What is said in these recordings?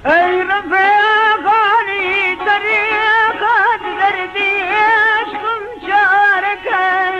ای رفیقانی طریقت دردی عشقم چارکن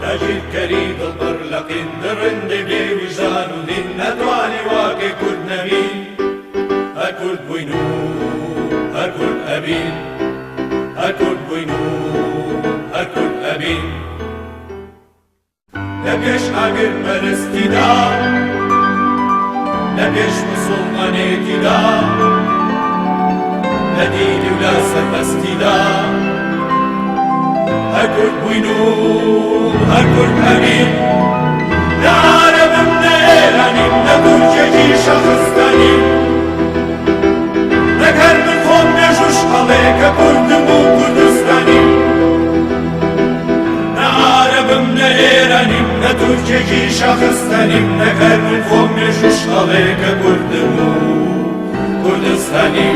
أجد كريم البرلق الرند بلي وجدان ودين أتواني واقي كل نبيل أكل بوينو أكل أبين أكل بوينو أكل أبين لكش أجر مرستدا لكش مسلماني تدا لدين ولا سفستدا هكل بوينو هكل أمين لعرب من إيراني نترجي شخصتاني نكر من خون نجوش عليك كردم وكردستاني لعرب من إيراني نترجي شخصتاني نكر من خون نجوش عليك كردم وكردستاني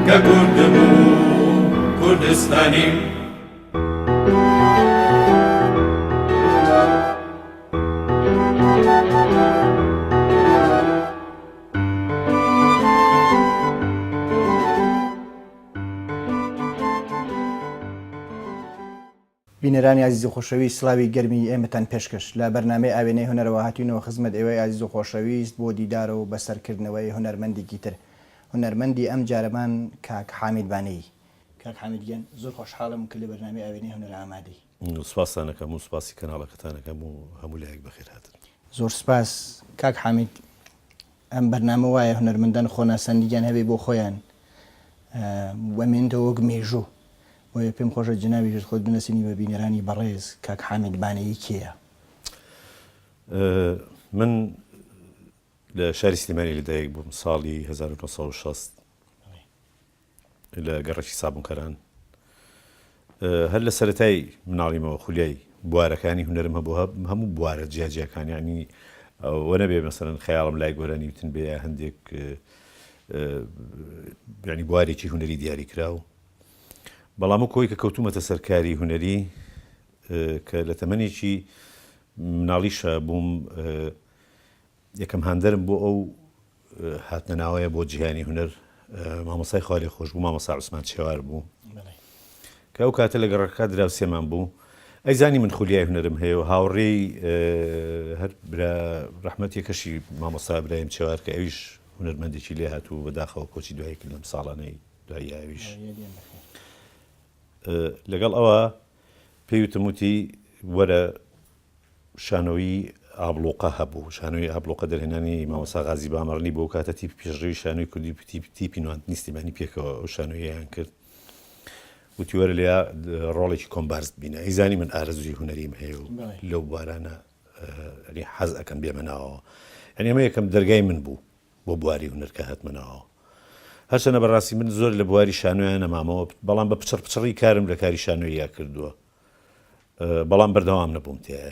ككردم وكردستاني بینەرانی عزیز و خۆشەویست سڵاوی گەرمی ئێمەتان پێشکەش لە بەرنامەی ئاوێنەی هونەرەوە هاتوینەوە خزمەت ئێوەی عزیز و خۆشەویست بۆ دیدار و بەسەرکردنەوەی هونەرمەندێکی تر هونەرمەندی ئەم جارەمان کاک حامید بانەی. کاک حامیدگیان زۆر خۆشحاڵم کە لە بەرنامەی ئاوێنەی هونەرە ئامادەی. سوپاسانەکەم و سوپاسی کەناڵەکەتانەکەم و هەموو لایەک بەخێر هاتن. زۆر سپاس کاک حامید. ئەم بەرنامە وایە هونەرمەندان خۆناسەندیگیان هەبێ بۆ خۆیان وەمێنتەوە وەک مێژوو. وە پێم خۆشە جناویش خۆت بنەسینی بە بینەرانی بەڕێز کاک حامید بانەیی کێیە؟ من لە شاری سلێمانی لەدایک بووم ساڵی 1960 لە گەڕەکی سابوونکەران. هەر لە سەرەتای مناڵیمەوە خولیای بوارەکانی هونەرم هەبوو هەموو بوارە جیاجیەکان ینی وە نەبێ مەسەرەن خەیاڵم لای گۆرانی وتن بێ هەندێک ینی بوارێکی هونەری دیاری کراو. بەڵام کۆی کە کەوتومەتە سەرکاری هونەری کە لە تەمەنێکی مناڵیشە بووم یەکەم هاندەرم بۆ ئەو هاتنەناوەیە بۆ جیهانی هونەر مامۆسای خاڵی خۆش بوو مامۆسا عوسمان چێوار بوو کە ئەو کاتە لە گەڕەکە دراو سێمان بوو. ئەیزانی من خولیای هونەرم هەیە و هاوڕێی هەر ڕەحمەتێکەشی مامۆسا برایم چێوار کە ئەویش هونەرمەندێکی لێ هاتوو بەداخەوە کۆچی دوایەکی لەم ساڵانەی دوای ئاویش لەگەڵ ئەوە پێیوتم وتی وەرە شانۆی ئابلوقە هەبوو شانۆی ئابلوقە دەرهێنانی مامۆستا غازی بامەڕنی بۆ کاتە تیپی پێشڕەوی شانۆی کوردی تیپی نواندنیستیمانی پێکەوە ئەو شانۆییان کرد وتی وەرە لێ ڕۆڵێکی کۆمبارز بینە ئەیزانی من ئارەزوی هونەریم هەیە و لەو بوارانە حەز ئەەکەم بێمەناوەوە ئەنی ئەمە یەکەم دەرگای من بوو بۆ بواری هونەر کە هاتمەناوە. هەرچەنە بەڕاستی من زۆر لە بواری شانۆیان نەمامەوە بەڵام بە پچڕی کارم لە کاری شانۆییا کردووە بەڵام بەردەوام نەبووم تێە.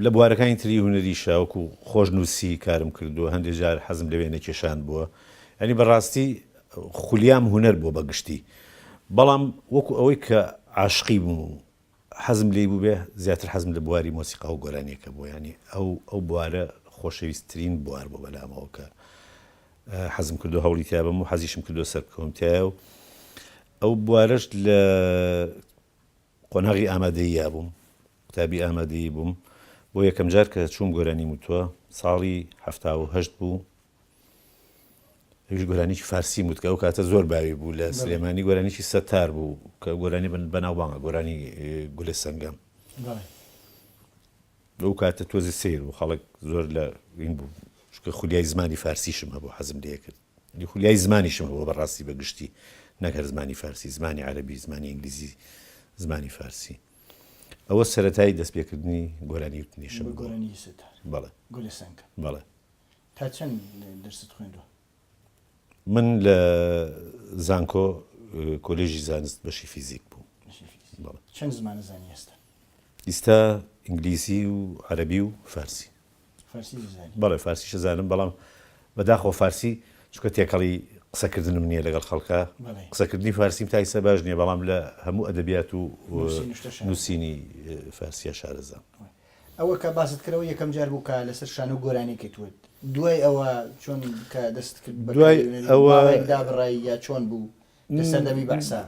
لە بوارەکانی تری هونەری شاوەکو خۆشنووسی کارم کردووە هەندێک جار حەزم لەوێ نەکێشان بووە. ئەنی بەڕاستی خولیام هوەر بۆ بەگشتی بەڵام وەکو ئەوەی کە عاشقی بووم و حەزم لێی بوو بێ زیاتر حەزم لە بواری مۆسیقا و گۆرانیەکە بۆ ینی ئەو بوارە خۆشەویستترین بوار بۆ بەلامەوە کە حەزم کردو هەوڵی تیا بم و حەزیشم کردو سەر کۆمتیایە و ئەو بوارەش لە قۆناغی ئامادەییا بووم قوتابی ئامادەیی بووم بۆ یەکەم جار کە چووم گۆرانی موتووە ساڵی 1970 بوو هیچ گۆرانیی فارسی وت کە ئەو کاتە زۆر باوی بوو لە سلێمانی گۆرانیی سەتار بوو کە گۆرانی بەناوبانگە گۆرانی گولە سەنگەم ئەو کاتە تۆزی سیر و خەڵک زۆر لە این بوو چکە خولیای زمانی فارسیشم هەبوو حەزم لێ کرد خولیای زمانیشم هەبوو بەڕاستی بەگشتی نەکرد زمانی فارسی زمانی عەرەبی زمانی ئینگلیزی زمانی فارسی ئەوە سەرەتایی دەستپێکردنی گۆرانی وتنیشم گۆرانی سەتار بەڵێ گولە سەنگە بەڵێ تا چەند دەرست خوێندووە من لە زانکۆ کۆلێژی زانست بەشی فیزیک بوو چەند زمانە زانی ئێستا ئێستا ئینگلیزی و عەرەبی و فارسی فارسی زانی بەڵێ فارسیشە زانم بەڵام بەداخەوە فارسی چکە تێکەڵی قسەکردنم نییە لەگەڵ خەڵکە قسەکردنی فارسیم تایسە باش نییە بەڵام لە هەموو ئەدەبیات و نووسینی فارسیە شارەزان ئەوە کە باست کردەوە یەکەم جار بوو کە لەسەر شان و گۆرانی کەیتوت دوای ئەوە چۆن کە دەست کرد دوای ئەوە دابڕایی یا چۆن بوو لەسەردەمی بەعسا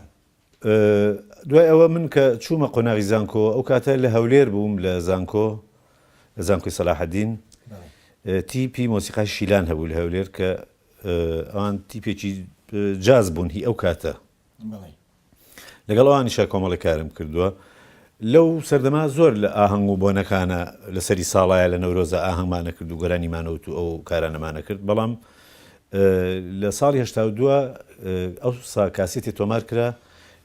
دوای ئەوە من کە چوومە قۆناغی زانکۆ ئەو کاتە لە هەولێر بووم لە زانکۆی سەلاحەدین تیپی مۆسیقای شیلان هەبوو لە هەولێر کە ئەوان تیپێکی جاز بوون هی ئەو کاتە لەگەڵ ئەوانیشە کۆمەڵی کارم کردووە لەو سەردەما زۆر لە ئاهەنگ و بۆنەکانە لەسەری ساڵایە لە نەورۆزە ئاهەنگمانە کرد و گۆرانیمانەوت و ئەو کارانەمانە کرد بەڵام لە ساڵی 1970 ئەو کاسێتی تۆمار کرا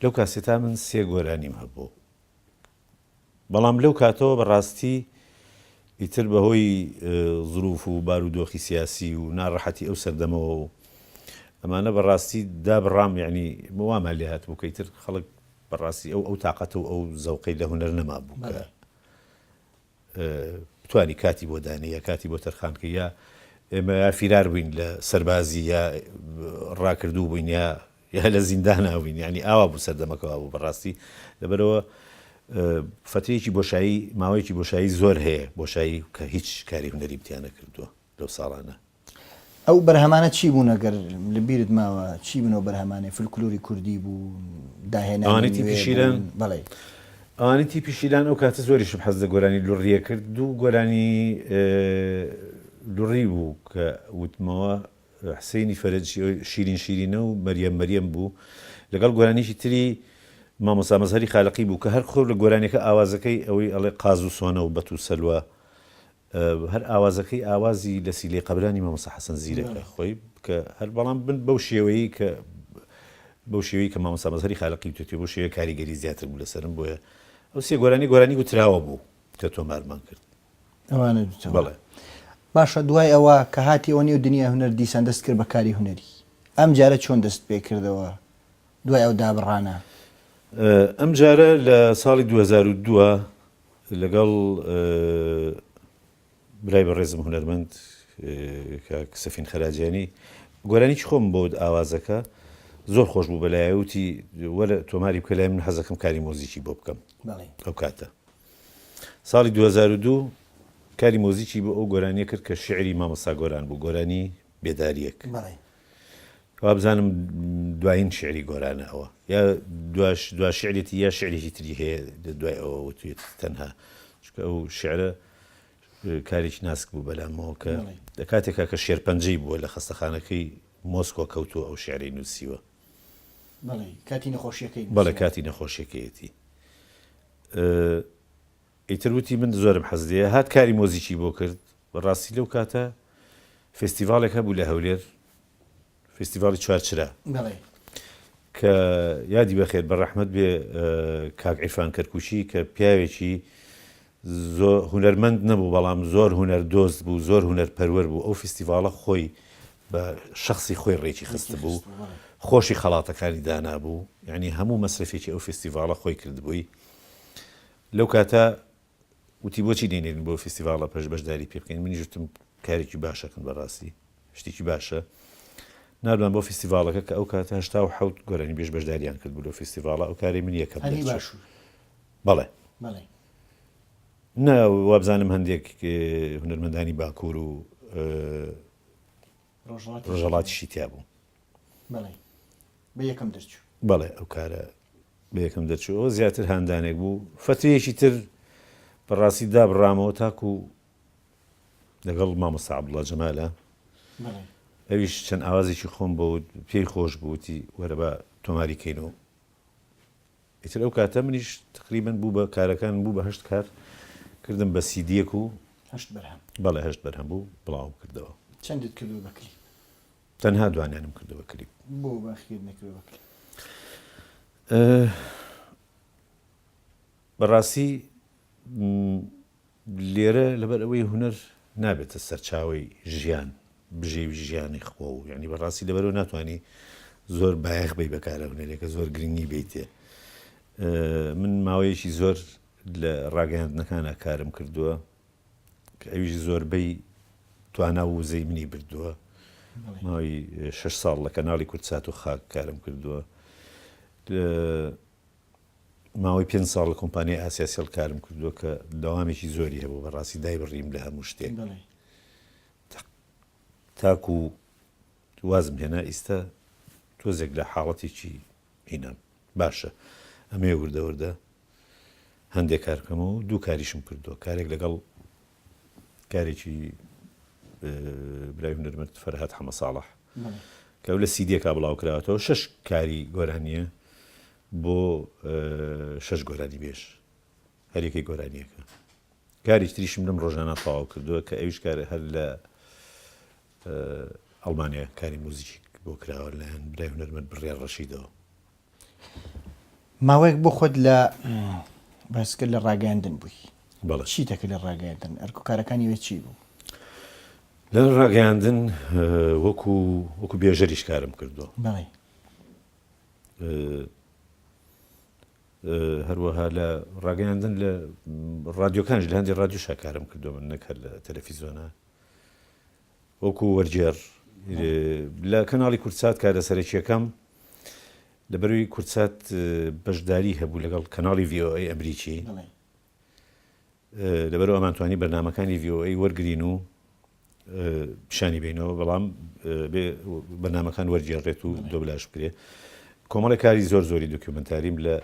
لەو کاسێتا من 3 گۆرانیم هەبوو بەڵام لەو کاتەوە بەڕاستی ئیتر بەهۆی زروف و بارودۆخی سیاسی و ناڕەحەتی ئەو سەردەمەوە و ئەمانە بەڕاستی دابڕام یعنی وامە لێ هات بوو کە ئیتر خەڵک بەڕاستی ئەو تااقەت و ئەو زەوقەی لە هونەر نەما بوو کە بتوانی کاتی بۆ دانەیە کاتی بۆ تەرخانکە یا ئێمە فیرار بووین لە سەربازی یا ڕاکردوو بووین یا لە زیندانە بووین ینی ئاوا بوو سەردەمەکەەوە بوو بەڕاستی لەبەرەوە فترەیەکی بۆشایی ماوەیەکی بۆشایی زۆر هەیە بۆشایی کە هیچ کاری هونەری بتیانە کردووە لەو ساڵانە ئەو بەرهەمانە چی بوون ئەگەر لە بیرت ماوە چی بنەوە بەرهەمانەی فولکلۆری کوردی بوو داهێنانی تیپی شیران بەڵێ ئەوانی تیپی شیران ئەو کاتە زۆریشم حەز لە گۆرانی لوڕیە کرد دوو گۆرانی لوڕی بوو کە وتمەوە حسینی فەرەج شیرینە و مەریەم بوو لەگەڵ گۆرانیشی تری مامۆستا مەزهەری خالقی بوو کە هەر خۆر لە گۆرانەکە ئاوازەکەی ئەوەی ئەڵێ قاز و سۆنە و بەت و سەلوە هەر ئاوازەکەی ئاوازی لە سیلەی قەبرانی مامۆستا حەسەن زیرەکە خۆی کە هەر بەڵام بن بەو شێوەیە کە مامۆستا مەزهەری خالقی توێتی بۆ شێوەیە کاریگەری زیاتر بوو لەسەرم بۆیە ئەو 3 گۆرانی گوتراوە بوو کە تۆمارمان کرد ئەوانە بەڵێ باشە دوای ئەوە کە هاتی ئەوە نێو دنیا هونەر دیسان دەست کرد بە کاری هونەری ئەم جارە چۆن دەست پێ کردەوە دوای ئەو دابڕانە ئەم جارە لە ساڵی 2002 لەگەڵ برای بەڕێزم هونەرمەند سەفین خەراجیانی گۆرانیی خۆم بۆ ئاوازەکە زۆر خۆش بوو بەلایەوتی وەرە تۆماری بکە لای من حەزەکەم کاری مۆزیکی بۆ بکەم ئەو کاتە ساڵی 2002 کاری مۆزیکی بۆ ئەو گۆرانیە کرد کە شعری مامۆستا گۆران بوو گۆرانی بێداریەک وابزانم دوایین شعری گۆرانە ئەوە یا دوا شعرێتی یا شعرێکی تری هەیە دوای ئەوە وتوێت تەنها چکە ئەو شعرە کارێکی ناسک بوو بەلامەوە کە کاتێکا کە شێرپەنجەی بووە لە خەستەخانەکەی مۆسکۆ کەوتووە ئەو شعرەی نووسیوە بەڵێ کاتی نەخۆشیەکەیەتی ئیتروتی من زۆرم حەز لێ هات کاری مۆزیکی بۆ کرد بەڕاستی لەو کاتە فستیڤالێک هەبوو لە هەولێر فستیڤاڵی چوارچرا کە یادی بەخێر بەڕەحمەت بێ کاک عیرفان کەرکوچی کە پیاوێکی زۆر هونەرمەند نەبوو بەڵام زۆر هونەر دۆست بوو زۆر هونەر پەروەر بوو ئەو فستیڤاڵە خۆی بە شخصی خۆی ڕێکی خست بوو خۆشی خەڵاتەکانی دانا بوو یعنی هەموو مەسرفێکی ئەو فستیڤاڵە خۆی کرد بووی لەو کاتە وتی بۆچی دێنێن بۆ فستیڤاڵە پێش بەشداری پێ بکەین منی ژوتم کارێکی باشەکەن بەڕاستی شتێکی باشە نردوان بۆ فیستیڤالەکە کە ئەو کاتە 1970 گۆرانی بێژ بەشداریان کرد بوو لەو فیستیڤالە ئەو کاری من یەکەم هەری دەرچوو. باشوور بەڵێ بەڵێ نە وابزانم هەندێک هونەرمەندانی باکوور و ڕۆژهەڵاتیشی تیا بوو. بەڵێ بە یەکەم دەرچوو. بەڵێ ئەو کارە بە یەکەم دەرچوو ئەوە زیاتر هاندانێک بوو فترەیەکی تر بەڕاستی دابڕامەوە تاکو لەگەڵ مامۆستا عەبدوڵڵا جەمالە بەڵێ ئەویش چەند ئاوازێکی خۆم بۆ پێی خۆش بووتی وەرە بە تۆماریکەینەوە ئیتر ئەو کاتە منیش تقریبەن بوو بە کارەکان بوو بە 8 کار کردم بە سیدیەک و 8 بەرهەم بەڵێ 8 بەرهەم بوو بڵاوم کردەوە چەندت کردو بە کلیپ تەنها دوانیانم کردەوە کلیپ بۆ باخیر نەکردو بە کلیپ بەڕاستی لێرە لەبەر ئەوەی هونەر نابێتە سەرچاوی ژیان بژێوی ژیانی خۆ و یعنی بەڕاستی لەبەرەوە ناتوانانی زۆر بایەخ بی بەکارە هونەرێکە زۆر گرنگی بیتێ من ماوەیەکی زۆر لە ڕاگەیاندنەکانە کارم کردووە کە ئەویش زۆربەی توانا و وزەی منی بردووە ماوەی 6 ساڵ لە کەناڵی کورتسات و خاک کارم کردووە ماوەی 5 ساڵ لە کۆمپانیای ئاسیاسیل کارم کردووە کە دەوامێکی زۆری هەبوو بەڕاستی دای بڕیم لە هەموو شتێک تاکو وازم هێنا ئیستا تۆزێک لە حاڵەتێکی هینە باشە ئەمێ وردەوردە هەندێک کارکەمەوە و دوو کاریشم کردووە کارێک لەگەڵ کارێکی برای هونەرمەند فەرهاد حەمە ساڵح کە ئەو لە سیدیەکا بڵاو کراوەتەوە 6 کاری گۆرانیە بۆ 6 گۆرانی بێژ هەرێکی گۆرانیەکە کاری تریشم لەم ڕۆژانە تەواو کردووە کە ئەویش کار هەر لە ئەڵمانیا کاری موزیکی بۆ کراوە لەیان برای هونەرمەند بڕیار ڕەشیدەوە ماوەیەک بۆ خۆت لە باسکە لە ڕاگەاندن بووی بەڵێ چی دەکە لە ڕاگەاندن ئەرکۆکارەکانی وێ چی بوو لە ڕاگەیاندن وەکو بێژەریش کارم کردووە بەڵێ هەروەها لە ڕاگەیاندن لە ڕادیۆکانش لە هەندێک ڕادیۆشا کارم کردووە من نەک لە تەلەڤیزۆنە وەکو وەرجێر لە کەناڵی کورتسات کارە سەرەکیەکەم لەبەروی کورتسات بەشداری هەبوو لەگەڵ کەناڵی VOA ئەمریکی لەبەرەوە ئەمانتوانی بەرنامەکانی VOA وەرگرین و پیشانی بینەوە بەڵام بەرنامەکان وەرجێڕێت و دۆبلاژ بکرێ کۆمەڵی کاری زۆر زۆری دۆکیومنتاریم لە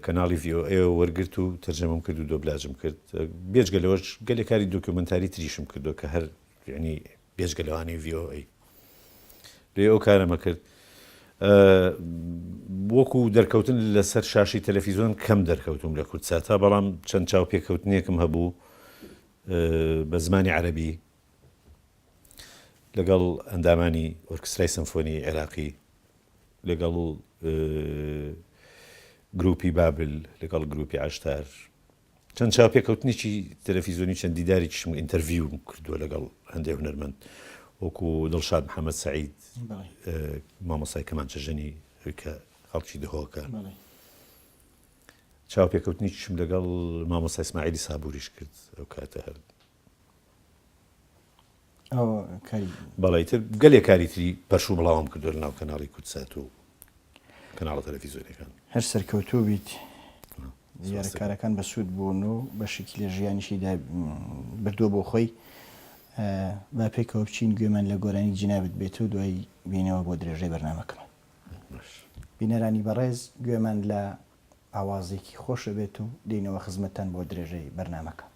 کەناڵی VOA وەرگرت و تەرجەمەم کرد و دۆبلاژم کرد بێجگە لەوەش گەلێک کاری دۆکیومنتاری تریشم کردو کە هەر یعنی بێجگە لەوانی VOA لێ ئەو کارەمە کرد وەکو دەرکەوتن لەسەر شاشی تەلەڤیزۆن کەم دەرکەوتم لە کورتساتا بەڵام چەند چاو پێکەوتنێکم هەبوو بە زمانی عەرەبی لەگەڵ ئەندامانی ئۆرکسترای سمفۆنی عێراقی لەگەڵ گروپی بابل لەگەڵ گروپی عاشتار چەند چاو پێکەوتنێکی تەلەڤیزۆنی چەند دیدارێکیشم ئینتەرویوم کردووە لەگەڵ هەندێک هونەرمەند وەکو دڵشاد محەممەد سەعید مامۆسای کەمانچەژەنی کە خەڵکی دهۆکە چاو پێکەوتنیشم لەگەڵ مامۆسای ئیسماعیلی سابووریش کرد ئەو کاتە هەر بەڵێ تر گەلێک کاری تری پەرشوو بڵاوم کردو لە ناو کەناڵی کورتسات و کەناڵە تەلەڤیزۆنیەکان هەر سەرکەوتوو بیت دیارەکارەکان بە سوود بوون و بەشێکی لە ژیانیشیدا بردووە بۆ خۆی با پێکەوە بچین گوێمان لە گۆرانی جنابەت بێت و دوای بینەوە بۆ درێژەی بەرنامەکەمان بینەرانی بەڕێز گوێمان لە ئاوازێکی خۆشە بێت و دێنەوە خزمەتتان بۆ درێژەی بەرنامەکە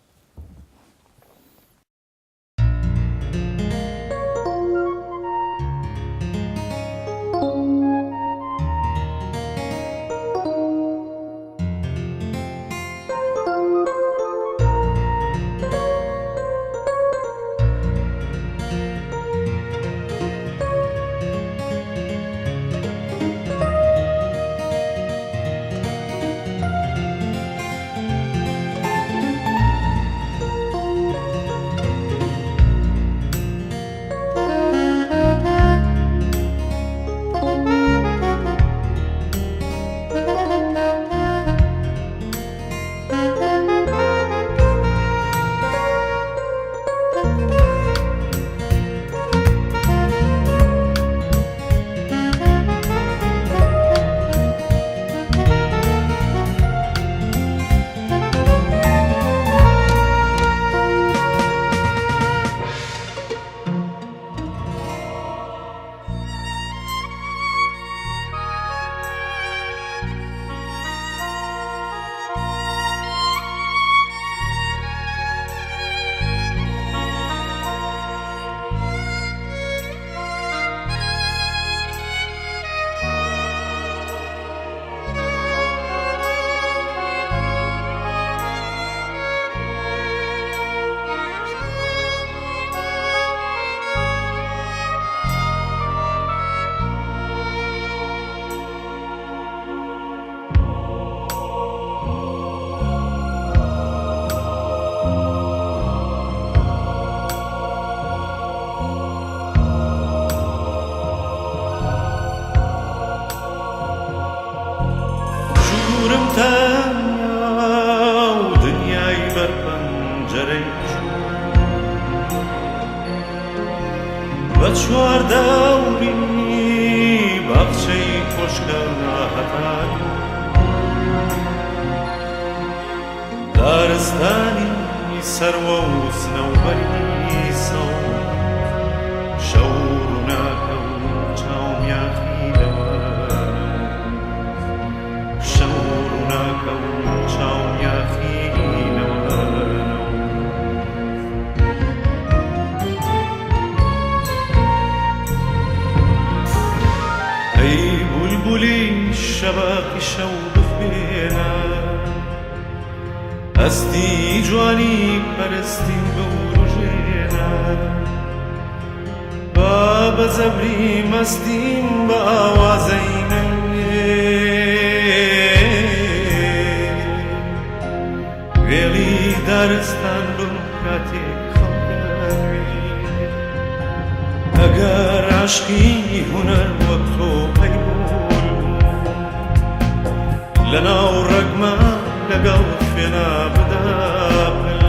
تەنیا و دنیای بەرپەنجەرەی بە چواردەوری باخچەی کۆشکە هەتان دارستانی سەروە و سنەوبەری سەو شەو ڕووناکە و چاومیاخینەوە شەو ڕووناکە و چاومیاخینەوە ئەی بولبولی شەباقی شەو بخوێنە ئەستی جوانی پەرستی بەوروژێنە با بەزەبری مەستیم بە ئاوازەی وێڵی دارستان بم کاتێک خەڵکەوێ ئەگەر عاشقی هونەر وەک تۆ پەیبوون لەناو ڕەگمە لەگەڵ خوێنە بدابن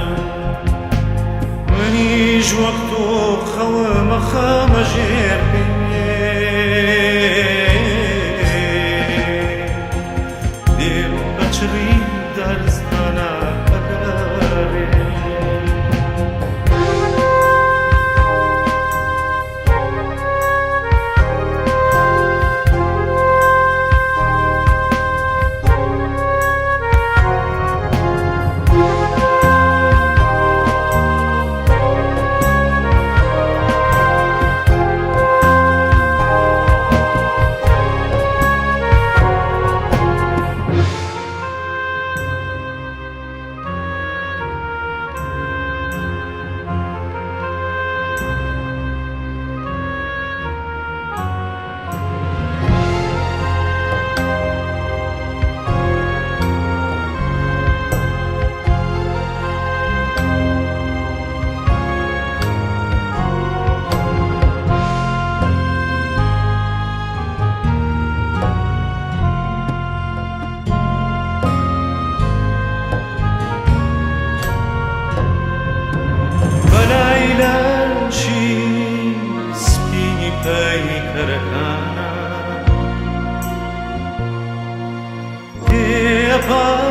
منیش وەک تۆ خەوەمە خەمەژێر پێ دێم بە چڕی دارستانە ئەگەرێ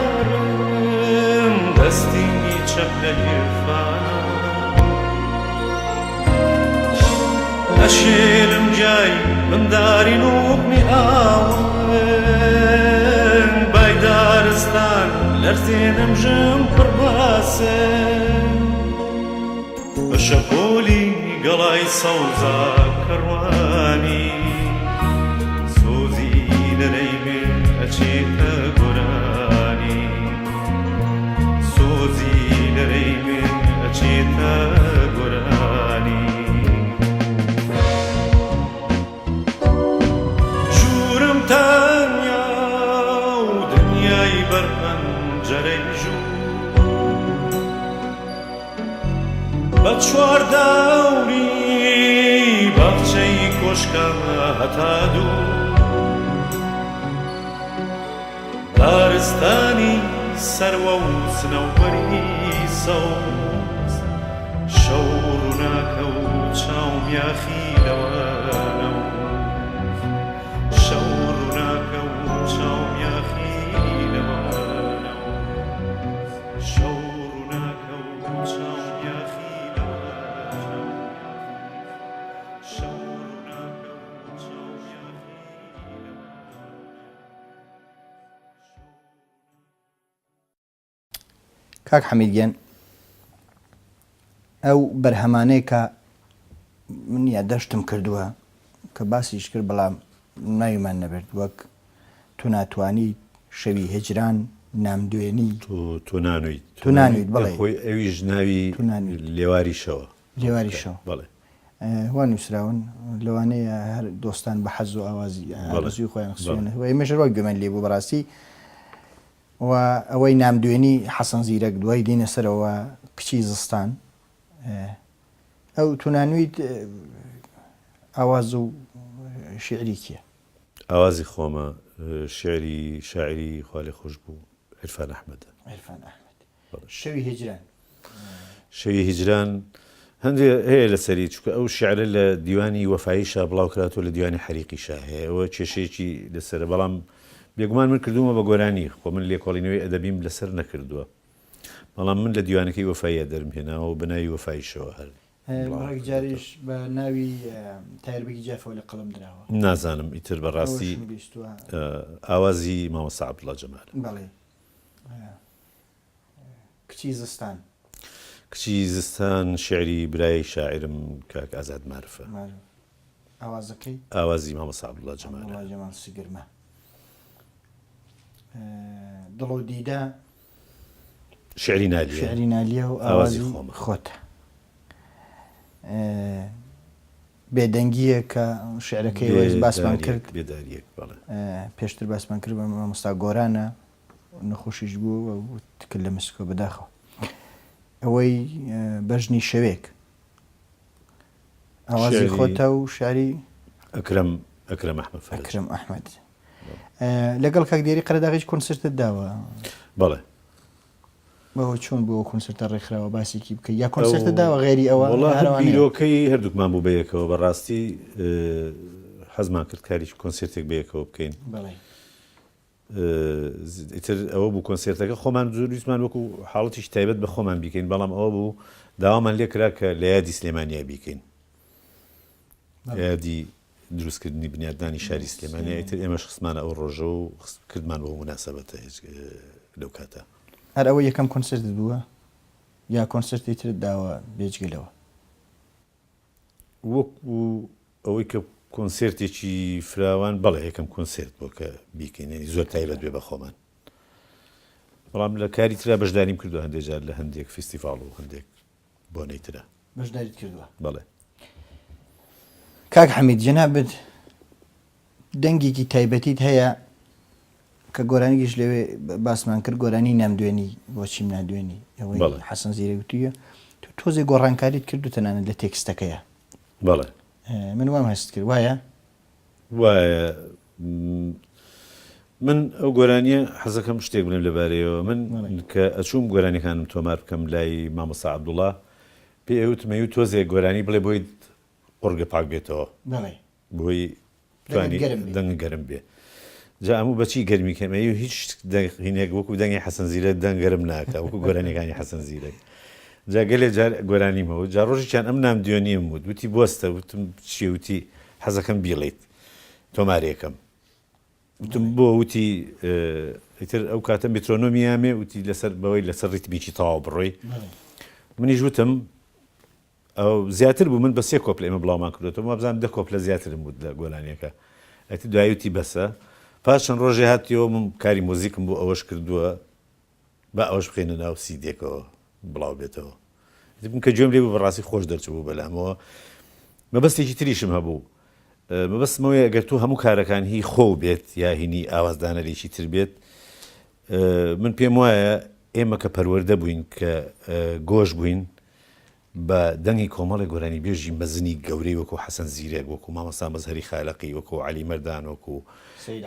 تێپارم دەستی چەپ لە گیرفانە ئەشێلم جای بنداری نوقمی ئاون بای دارستان لەرزێنم ژم پڕباسە بە شەپۆلی گەڵای سەوزا کەڕوانی سۆزی لەرەی مێ ئەچێتە گۆرانی سۆزی لەرەی مێ ئەچێتە گۆرانی ژوورم تەنیا و دنیای بەرپەنجەرەی ژوور بە چواردەوری باخچەی کۆشکە هەتا دوو دارستانی سەروە و سنەوبەری سەوز شەو ڕووناکە و چاومیاخینەوە شەو ڕووناکە و چاومیاخینەوە شەو ڕووناکە و چاومیاخینەوە شەو ڕووناکە و چاومیاخینەوە. کاک حەمیدگیان ئەو بەرهەمانەیە کە من یادداشتم کردووە کە باسیش کرد بەڵام ناویمان نەبێت وەک تۆ ناتوانیت شەوی هجران نامدوێنی تۆ نانوویت تۆ نانوویت بڵێ خۆی ئەویش ناوی لێواریشەوە لێواریشەوە بڵێ وان نووسراون لەوانەیە هەر دۆستان بە حەز و ئاوازی خۆیان خسوێنە مەژەر وەک گوێمان لێ بوو بەڕاستی و ئەوەی نامدوێنی حەسەن زیرەک دوای دینە سەرەوە کچی زستان ئەو تونانویت ئاواز و شعری کیە؟ ئاوازی خۆمە شعری شاعری خالی خۆش بوو عرفان ئەحمەدە. عرفان ئەحمەد شەوی هیجران شەوی هیجران هەندێک هەیە لەسەری چکە ئەو شعرە لە دیوانی وەفاییشا بڵاو کراتەوە لە دیوانی حەریقیشا هەیە ئەوە کێشەیەکی لەسەرە بەڵام بێگومان من کردومە بە گۆرانی خۆ من لێکۆڵینەوەی ئەدەبیم لەسەر نەکردووە بەڵام من لە دیوانەکەی وەفاییە دەرمهێناوە بە ناوی وەفاییشەوە هەر ڕێک جاریش بە ناوی تایربێکی جافەوە لە قەڵم درراوە نازانم ئیتر بەڕاستی ئاوازی مامۆستا عەبدوڵڵا جەمال بەڵێ کچی زستان کچی زستان شعری برای شاعرم کاک ئازاد معرفە ئاوازەکەی ئاوازی مامۆستا عەبدوڵڵا جەمالە جەمال سگرمە دڵ و دیدە شعری نالیە شعری نالیە و ئاوازی خۆتە بێدەنگیە کە شعرەکەی وەز باسمان کرد بێداریەک بەڵێ پێشتر باسمان کرد بە مامۆستا گۆرانە نەخۆشیش بوو و تکرد لە مسکۆ بەداخەوە ئەوەی بەژنی شەوێک ئاوازی خۆتە و شعری ئەکرەم ئەحمەد ئەکرەم ئەحمەد لەگەڵ کاک دیێری قەرەداغیش کۆنسرتت داوە بەڵێ بەەوە چۆن بۆ کۆنسرتە ڕێکخراوە باسێکی بکە یا کۆنسرتە داوە غێری ئەوە بیرۆکەی هەردووکمان بوو بەیەکەوە بەڕاستی حەزمان کرد کاریش کۆنسرتێک بەیەکەوە بکەین ئیتر ئەوە بوو کۆنسرتەکە خۆمان زۆریسمان وەکو حاڵەتیش تایبەت بە خۆمان بیکەین بەڵام ئەوە بوو داوامان لێ کرا کە لە یادی سلێمانیا بیکەین یادی دروستکردنی بنیادنانی شاری سلێمانیا ئیتر ئێمەش خستمانە ئەو ڕۆژە و کردمان بۆ مناسەبەتە لەو کاتە هەر ئەوە یەکەم کۆنسرتت بووە یا کۆنسرتی ترت داوە بێجگەلەوە وەکو ئەوەی کە کۆنسرتێکی فراوان بەڵێ یەکەم کۆنسرت بۆ کە بیکەینێنی زۆر تایبەت بێ بە خۆمان بەڵام لە کاری ترا بەشداریم کردو هەندێک جار لە هەندێک فستیڤاڵ و هەندێک بۆنەی ترە بەشداریت کردووە بەڵێ کاک حەمید جەنابەت دەنگێکی تایبەتیت هەیە کە گۆرانیگەش لەوێ باسمان کرد گۆرانی نامدوێنی بۆچیم نادوێنی ئەوەی حەسەن زیرەگوتویە تو تۆزێ گۆڕانکاریت کردو تەنانەت لە تێکستەکەیە بەڵێ من وام هەست کرد وایە وایە من ئەو گۆرانیە حەزەکەم شتێک بنێم لەبارەیەوە من کە ئەچووم گۆرانیەکانم تۆمار بکەم لای مامۆستا عەبدوڵڵا پێ ئەوتمەوت تۆزێ گۆرانی بڵێ بۆی قورگە پاک بێتەوە بۆی توانی دەنگ گەرم بێ جا ئەموو بەچی گەرمی کەمەی و هیچ هینێک وەکو دەنگی حەسەن زیرەک دەنگ گەرم ناکە وەکو گۆرانیەکانی حەسەن زیرەک جا گەلێ جار گۆرانیمەوە جا ڕۆژێکیان ئەم نام دوێنیم وت وتی بۆستە وتم چی وتی حەزەکەم بیڵیت تۆمارێکم وتم بۆ وتی ئیتر ئەو کاتە مترۆنۆمیامێ وتی لەسەر بەوەی لەسەر ڕیتمیکی تەواو بڕۆی منیش وتم ئەو زیاتر بوو من بە سێ کۆپل ئێمە بڵاومان کردوێتەوە وابزانم دە کۆپلە زیاترم بوو لە گۆرانیەکە ئەتی دوایوتی بەسە پاشان ڕۆژێ هاتیەوە من کاری مۆزیکم بۆ ئەوەش کردووە بە ئەوش بخێنە ناو سیدێکەوە بڵاو بێتەوە کە گوێم لێ بوو بەڕاستی خۆش دەرچبوو بەلامەوە مەبەستێکی تریشم هەبوو مەبەستمەوەی ئەگەر تو هەموو کارەکان هی خۆ بێت یا هینی ئاوازدانەرێکی تر بێت من پێم وایە ئێمە کە پەروەردە بووین کە گۆش بووین بە دەنگی کۆمەڵی گۆرانی بێژی مەزنی گەورەی وەکو حەسەن زیرەک وەکو مامۆستا مەزهەری خالەقی وەکو عەلی مەردان وەکو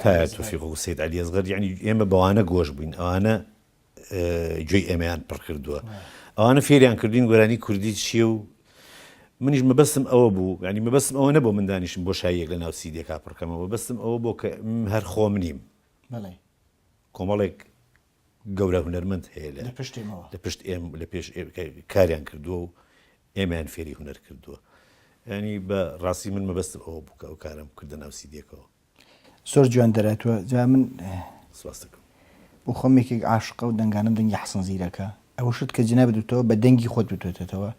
تایا تۆفیق و سەید عەلی ئەزغەر یعنی ئێمە بەوانە گۆش بووین ئەوانە گوێی ئێمەیان پڕ کردووە ئەوانە فێریان کردوین گۆرانی کوردی چیە و منیش مەبەستم ئەوە بوو ینی مەبەستم ئەوە نەبوو من دانیشم بۆ شایەک لە ناو سیدێکا پڕکەمەوە بەستم ئەوە بۆ کە هەر خۆم نیم کۆمەڵێک گەورە هونەرمەند هەیە لە پشت ئێم لە پێش کاریان کردووە و ئێمەیان فێری هونەر کردووە ینی بە ڕاستی من مەبەستم ئەوە بوو کە ئەو کارم کردە ناو سیدێکەوە زۆر جوان دەراتوە جا من سواس دەکەم بۆ خۆمێکی عاشقە و دەنگانم دەنگی حەسەن زیرەکە ئەوە شت کە جناب بدوتەوە بە دەنگی خۆت بتوێتێتەوە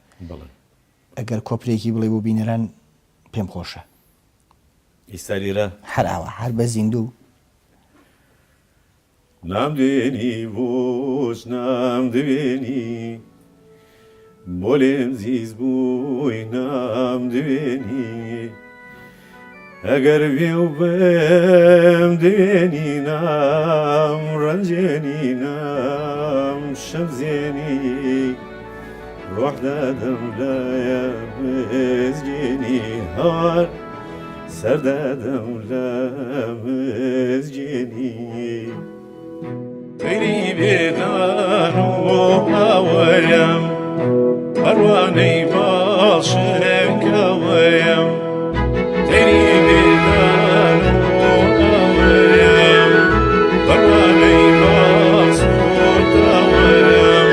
ئەگەر کۆپرێکی بڵێ بۆ بینەران پێم خۆشە ئێستا لێرە هەراوە هەر بە زیندوو نامدوێنی بۆش نامدوێنی بۆ لێم زیز بووی نامدوێنی ئەگەر بێ و بێم دوێنی نام ڕەنجێنی نام شەمزێنی ڕۆح دادەم لایە بێزگێنی هەوار سەردەدەم لە مزجێنی فەیری بێدان و ئاوەیەم پەروانەی باڵشێکەوەیەم فەیری بێدان و ئاوەیەم پەروانەی باڵشێکەوەیەم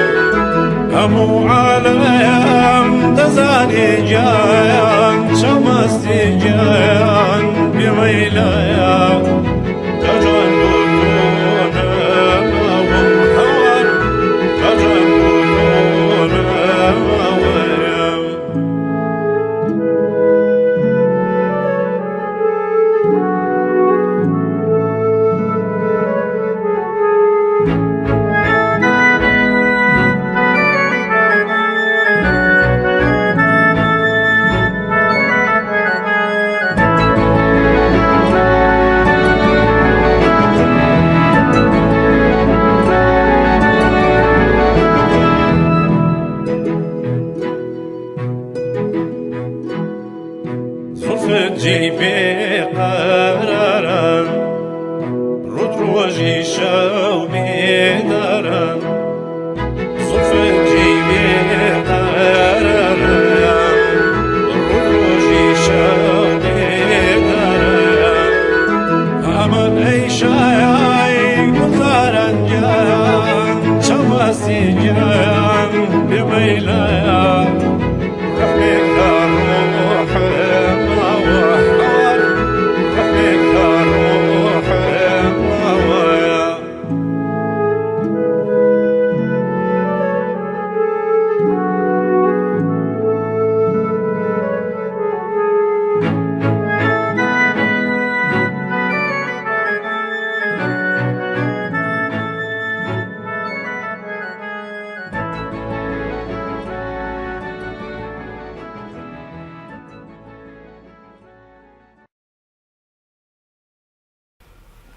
هەموو عالەیەم دەزانێ جایان چەمەستی جایان بێوەیلایە کەجان جيبي قرارا رد روجي شومي دارا صف جيبي قرارا رد روجي شومي دارا أمد أي شاي قطارا جان شمسي جان بميلايا رحمك الروح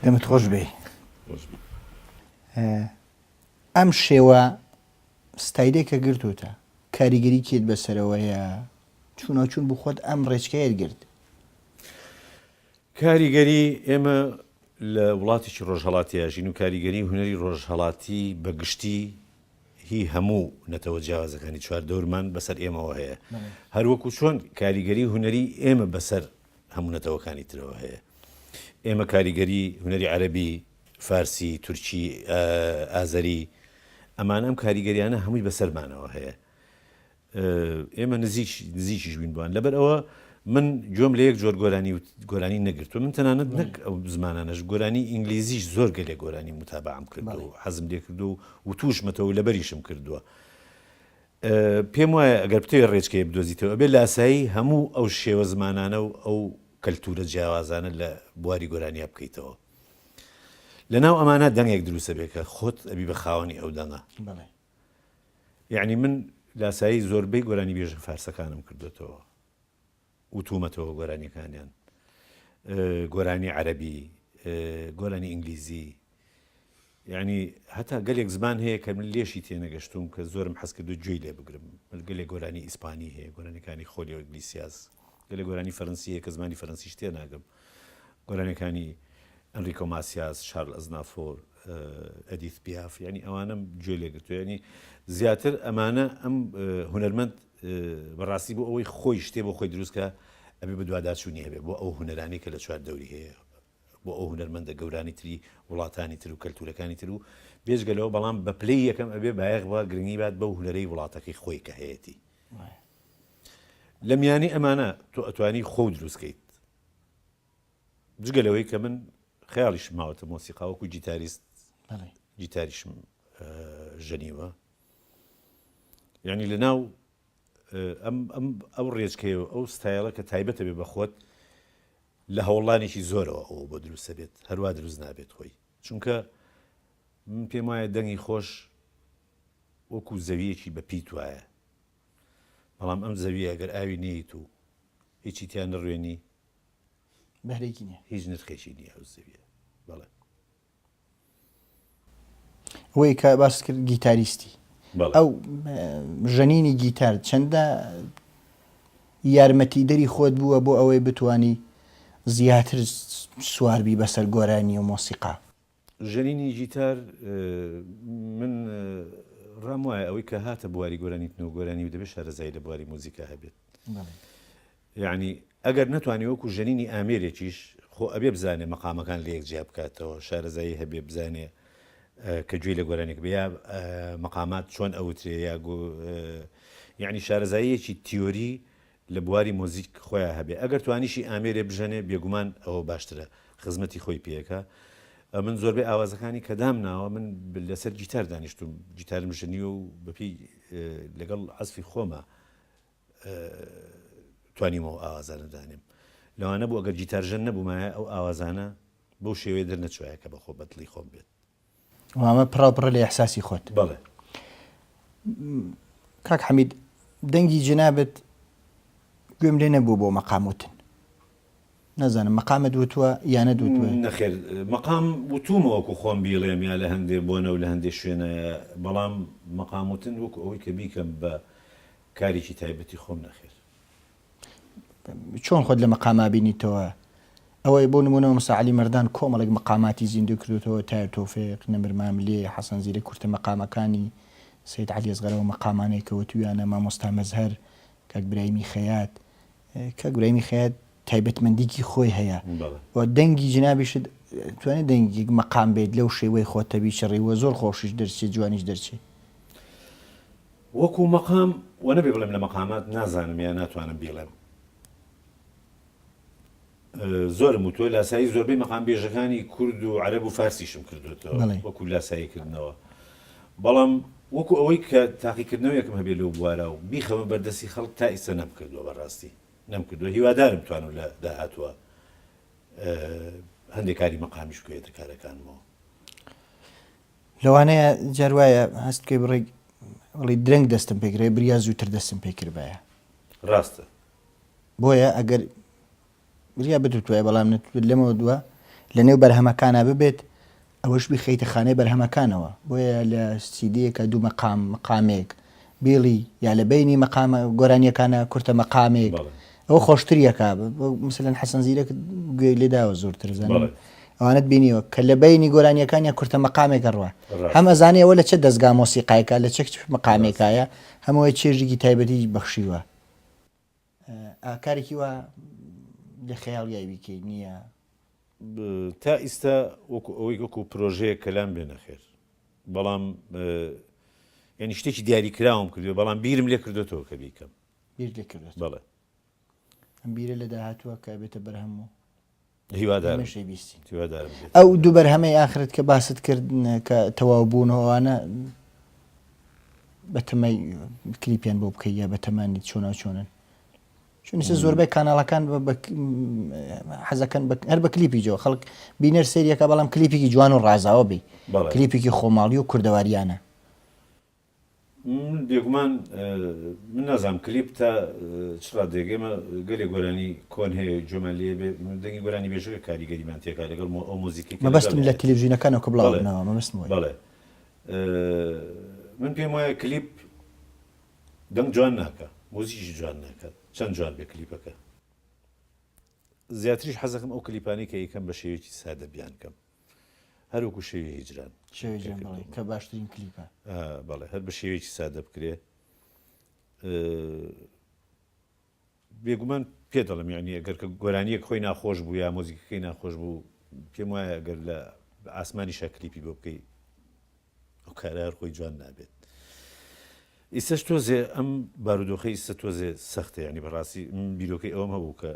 دەمت خۆش بێ. ئەم شێوە ستایلێکە گرتوتە کاریگەری کێت بەسەرەوەیە چوونەچوون بخۆت ئەم ڕێچکەیەت گرت. کاریگەری ئێمە لە وڵاتێکی ڕۆژهەڵاتیە ژین و کاریگەری هونەری ڕۆژهەڵاتی بەگشتی هی هەموو نەتەوە جیاوازەکانی چواردەورمان بەسەر ئێمەوە هەیە هەروەکو چۆن کاریگەری هونەری ئێمە بەسەر هەموو نەتەوەکانی ترەوە هەیە. ئێمە کاریگەری هونەری عەرەبی، فارسی، تورکی، ئازەری ئەمان ئەم کاریگەریانە هەمووی بەسەرمانەوە هەیە. ئێمە نزیکیش بین بووان لەبەر ئەوە من گوێم لە یەک جۆر گۆرانی نەگرتووە. من تەنانەت نەک ئەو زمانانەش گۆرانی ئینگلیزیش زۆر گەلێ گۆرانی متابعەم کردو و حەزم لێ کردو و توشمەتەوە لەبەریشم کردووە. پێم وایە ئەگەر بتوێ ڕێچکەیە بدۆزیتەوە ئەبێ لاسایی هەموو ئەو شێوە زمانانە و ئەو کەلتورە جیاوازانە لە بواری گۆرانیا بکەیتەوە. لەناو ئەمانە دەنگێک دروستە بێ کە خۆت ئەبی بە خاوەنی ئەو دەنگە. یعنی من لاسایی زۆربەی گۆرانی بێژە فارسەکانم کردوێتەوە وتومەتەوە گۆرانیەکانیان، گۆرانی عەرەبی، گۆرانی ئینگلیزی، یعنی هەتا گەلێک زمان هەیە کە من لێشی تێنەگەشتوم کە زۆرم حەز کردو گوێی لێ بگرم. گەلێک گۆرانی ئیسپانی هەیە، گۆرانیەکانی خۆلی و ئینگلیسیاز، گەلێک گۆرانی فەرەنسی هەیە کە زمانی فەرەنسیش تێناگەم، گۆرانیەکانی ئەنریکۆ ماسیاس، شارل ئەزنافۆر، ئەدیث پیاف، یعنی ئەوانم گوێ لێگرتووە. یعنی زیاتر ئەمانە ئەم هونەرمەند بەڕاستی بۆ ئەوەی خۆی شتێ بۆ خۆی دروستکە ئەبێ بە دوواداچوونی هەبێ بۆ ئەو هونەرانی کە لە چواردەوری هەیە، بۆ ئەو هونەرمەندە گەورانی تری وڵاتانی تر و کەلتورەکانی تر و بێژگەلەوە بەڵام بە پلەی یەکەم ئەبێ بایەق بە گرنگی بات بەو هونەرەی وڵاتەکەی خۆی کە هەیەی. لە میانی ئەمانە تۆ ئەتوانی خۆ دروستکەیت. جگەلەوەی کە من خەیاڵیشم ماوەتە مۆسیقا وەکو جیتاریست، جیتاریشم ژەنیوە، یعنی لەناو ئەو ڕێچکەیەوە ئەو ستایڵە کە تایبەتە بێ بەخۆت لە هەوڵانێکی زۆرەوە ئەوە بۆ دروستە بێت، هەروە دروست نابێت خۆی. چونکە من پێم وایە دەنگی خۆش وەکو زەویەکی بە پیت وایە، بەڵام ئەم زەویە ئەگەر ئاوی نێیت و هیچی تیان نڕوێنی بەهرێکی نییە، هیچ نرخێکی نییە ئەو زەویە. بەڵێ ئەوەی کە باس کرد گیتاریستی، ئەو ژەنینی گیتار چەندە یارمەتیدەری خۆت بووە بۆ ئەوەی بتوانی زیاتر سواربی بەسەر گۆرانی و مۆسیقا. ژەنینی جیتار من ڕام وایە ئەوەی کە هاتە بواری گۆرانیتن و گۆرانی و دەبێت شارەزایی لە بواری مۆزیکا هەبێت. یعنی ئەگەر نەتوانێت وەکو ژەنینی ئامێرێکیش خۆ ئەبێ بزانێ مەقامەکان لە یەکجیا بکاتەوە، شارەزایی هەبێ بزانێ کە گوێی لە گۆرانێک بە یا مەقامات چۆن ئەوترێ یا یعنی شارەزاییەکی تیۆری لە بواری مۆزیک خۆیان هەبێ. ئەگەر توانیشی ئامێرێ بژەنێ بێگومان ئەوە باشترە، خزمەتی خۆی پێەکە. من زۆربەی ئاوازەکانی کە دامناوە من لەسەر جیتار دانیشتم، جیتارم ژنیوە و بەپی لەگەڵ عەزفی خۆمە توانیمەوە ئاوازانە دانێم. لەوانە بوو ئەگەر جیتارژەن نەبوومایە ئەو ئاوازانە بەو شێوەیە دەرنەچوایە کە بەخۆ بەدڵی خۆم بێت. وامە پڕاپڕە لە ئەحساسی خۆت. بەڵێ کاک حەمید، دەنگی جنابەت گوێم لێ نەبوو بۆ مەقاموتن. نازانم مەقامت وتووە یان نەدوتوە. نەخێر مەقام وتومەوەکو خۆم بیڵێم یا لە هەندێک بۆنە و لە هەندێک شوێنە، بەڵام مەقاموتن وەکو ئەوەی کە بیکەم بە کارێکی تایبەتی خۆم نەخێر. چۆن خۆت لە مەقاما بینیتەوە؟ ئەوەی بۆ نمونەوە مەسا عەلی مەردان کۆمەڵێک مەقاماتی زیندوو کردوتەوە، تایر تۆفیق، نەمر ماملێ، حەسەن زیرە کورتە مەقامەکانی سەید عەلی ئەزغەرەوە مەقامانێک کە وتویانە مامۆستا مەزهەر، کاک برایمی خەیات. کاک برایمی خەیات تایبەتمەندێکی خۆی هەیە و دەنگی جنابیشت توانێت دەنگێک مەقام بێت لەو شێوەی خۆتەبی شەڕیوە زۆر خۆشیش دەرچێت جوانیش دەرچێت. وەکو مەقام وە نەبێ بڵێم لە مەقامات نازانم یا ناتوانم بیڵێم. زۆرم وتووە لاسایی زۆربەی مەقام بێژەکانی کورد و عەرەب و فارسیشم کردوێتەوە وەکو لاساییکردنەوە، بەڵام وەکو ئەوەی کە تاقیکردنەوەیەکم هەبێت لەو بوارە و بیخەمە بەردەستی خەڵک تا ئیستا نەمکردووە، بەڕاستی نەمکردووە. هیوادارم توانم لە داهاتوە هەندێک کاری مەقامیش بکوێتە کارەکانمەوە. لەوانەیە جاروایە هەست بکەی بڕێ بڵی درەنگ دەستم پێکرێ بریا زووتر دەستم پێکردبایە. ڕاستە. بۆیە ئەگەر بریا بدوتوایە بەڵام نەتوێت لەمەوە دووە لە نێو بەرهەمەکانە ببێت ئەوەش بخەیتە خانەی بەرهەمەکانەوە. بۆیە لە سیدیەکە دوو مەقامێک بیڵی یا لە بینی مەقامە گۆرانیەکانە کورتە مەقامێک ئەوە خۆشتریەکە. مثلەن حەسەن زیرەک گوێی لێداوە زۆرتر زانم ئەوانت بینیوە کە لە بینی گۆرانیەکانیان کورتە مەقامێکە ڕوە هەم ئەزانێ ئەوە لە چه دەستگا مۆسیقایەکە لە چەک مەقامێکایە هەمووی چێژێکی تایبەتی بەخشیوە. کارێکی وە لە خەیاڵیای بیکەی نییە تا ئیستا ئەوەی وەکو پرۆژەیە کەلام بێ نەخێر، بەڵام یعنی شتێکی دیاریکراوم کردووە بەڵام بیرم لێ کردوێتەوە کە بیکەم. بیر لێ کردوێت. بەڵێ ئەم بیرە لە داهاتووە کە بێتە بەرهەموو هیوادارم. ئەو دوو بەرهەمەی ئاخرت کە باست کردن کە تەواو بوونەوەوانە بەتەمای کلیپیان بۆ بکەی یا بەتەمانی چۆنا چۆنن، چونیسە زۆربەی کاناڵەکان حەزەکەن هەر بە کلیپی جۆ خەڵک بینەر سریەکە بەڵام کلیپێکی جوان و ڕازاوە بێ، کلیپێکی خۆماڵی و کوردەواریانە. بێگومان من نازانم کلیپ تا چرا دێگەمە گەلێ گۆرانی کۆن هەیە جۆمان لێ بێ دەنگی گۆرانی بێژەکە کاریگەریمان تێکا لەگەڵ ئەو مۆزیکی مەبەستم لە تەلەڤیزیۆنەکانەوە کە بڵاوبنەوە مەبەستم وایە. بەڵێ من پێم وایە کلیپ دەنگ جوان ناکە، مۆزیکیش جوان ناکات، چەند جوان بێ کلیپەکە. زیاتریش حەزەکەم ئەو کلیپانی کە یەکەم بە شێوەیەکی سادە بیان کەم، هەروەکو شێوی هیجران کە باشترین کلیپە. بەڵێ هەر بە شێوەیەکی سادە بکرێ. بێگومان پێ دەڵم یعنی ئەگەر کە گۆرانیەک خۆی ناخۆش بوو یا مۆزیکەکەی ناخۆش بوو پێم وایە ئەگەر لە ئاسمانی شەکلیپی بۆ بکەی ئەو کارە هەر خۆی جوان نابێت. ئیسەش تۆزێ ئەم بارودۆخەی ئیسە تۆزێ سەختە، یعنی بەڕاستی بیرۆکەی ئەوەم هەبوو کە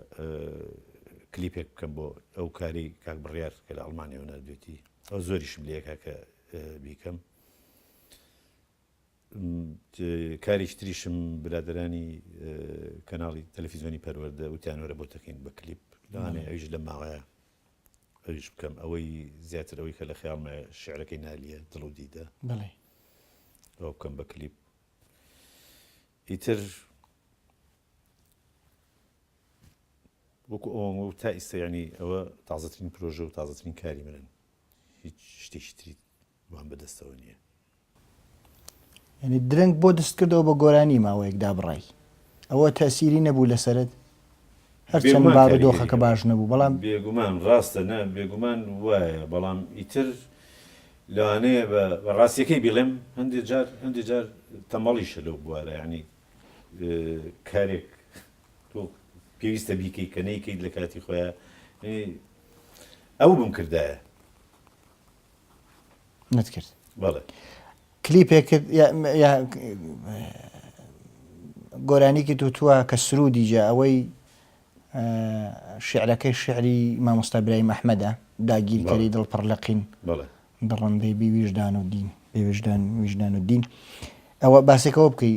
کلیپێک بکەم بۆ ئەو کاری کاک بڕیار کە لە ئەڵمانیەوە نردوێتی، ئەو زۆریشم لێکا کە بیکەم. کارێکی تریشم برادرانی کەناڵی تەلەڤیزیۆنی پەروەردە وتیانوەرە بۆ تەکەین بە کلیپ لەوانێ ئەویش لە ماوەیە ئەویش بکەم، ئەوەی زیاتر ئەوەی کە لە خەیاڵمە شیعرەکەی نالیە دڵ و دیدە ئەو بکەم بە کلیپ. ئیتر وەکو ئەوە تا ئیستا یعنی ئەوە تازەترین پرۆژە و تازەترین کاری منن، هیچ شتێکی تری وان بەدەستەوە نییە. یعنی درەنگ بۆ دەست کردەوە بە گۆرانی ماوەیەک دابڕای، ئەوە تاسیری نەبوو لەسەرت هەرچەند بارودۆخەکە باش نەبوو بەڵام بێگومان ڕاستە نە بێگومان وایە بەڵام ئیتر لەوانەیە بە ڕاستیەکەی بڵێم هەندێک جار تەمەڵیشە لەو بوارە ینی کارێک تۆ پێویستە بیکەی کە نەیکەیت لە کاتی خۆیان ئەو بم کردایە نەتکرد بەڵێ کلیپێکرد گۆرانیکی تووتووە کە سرودی جا ئەوەی شعرەکەی شعری مامۆستا برایم ئەحمەدە داگیرکەری دڵپڕ لەقین بەڵێ دڕندەی بی ویژدان و دین ویژدان و دین ئەوە باسێکەوە بکەی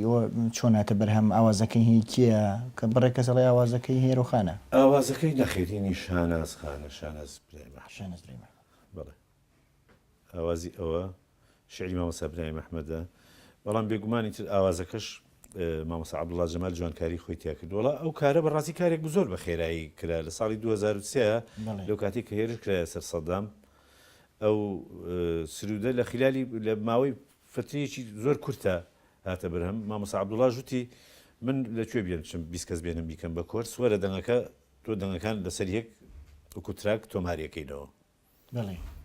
چۆن هاتە بەرهەم ئاوازەکەی هی کیە کە بڕێ کەسەڵی ئاوازەکەی هێرۆخانە ئاوازەکەی نەخێتینی شاناز خانە شاناز بەڵێ ئاوازی ئەوە شعری مامۆستا برایم ئەحمەدە بەڵام بێگومانی تر ئاوازەکەش مامۆستا عەبدوڵڵا جەمال جوانکاری خۆی تیا کردووەڵا ئەو کارە بەڕاستی کارێک زۆر بە خێرایی کرا لە ساڵی 2023 لەو کاتی کە هێرش کرایە سەر سەدام ئەو سرودە لە خلالی لە ماوەی فترەیەکی زۆر کورتە هاتە بەرهەم مامۆستا عەبدوڵڵا ژووتی من لەکوێ بێن چم 20 کەس بێنم بیکەم بە کۆرس وەرە دەنگەکە تۆ دەنگەکان لەسەر یەک وەکو تراک تۆماریەکەینەوە